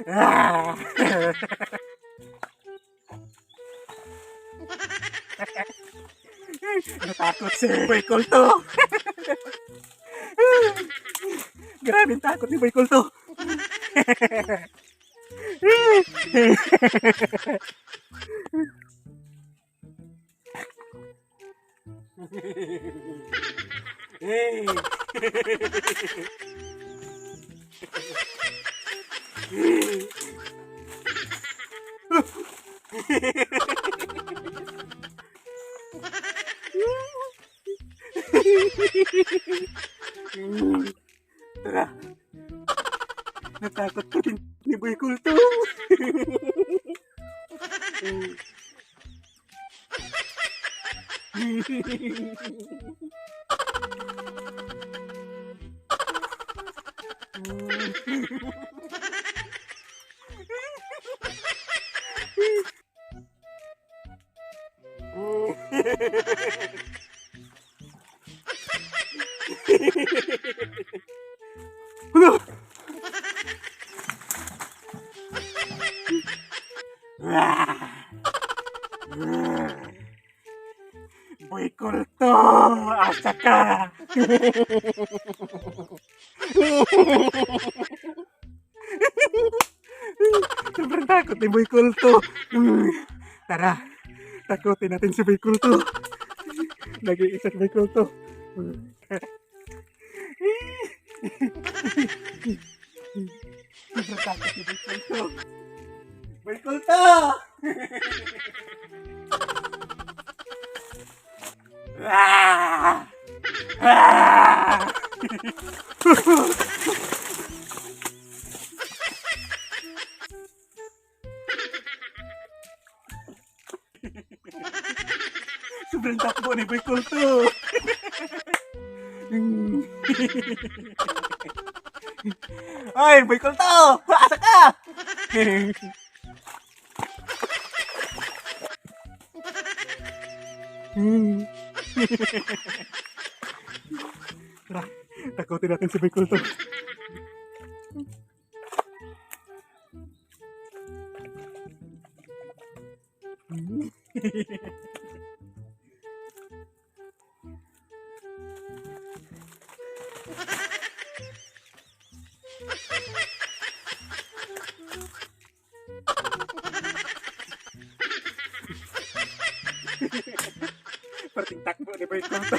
Ah! Natakot si Boy Kulto. Grabing takot ni Boy Kulto. Hey. Tara. Natakot ko din ni Boy Kulto. Ano? Boy Kulto, asa ka? Sobrang takot ni Boy Kulto. Tara, takutin natin si Boy Kulto. Nag-iisa si Boy Kulto. Sobrang takot ni Boy Kulto. Boy Kulto! Ah! Ah! Sobrang takbo ni Boy Kulto. Ay, Boy Kulto! Asa ka? Tara, takutin natin si Boy Kulto. Parting takbo ni Boy Kulto.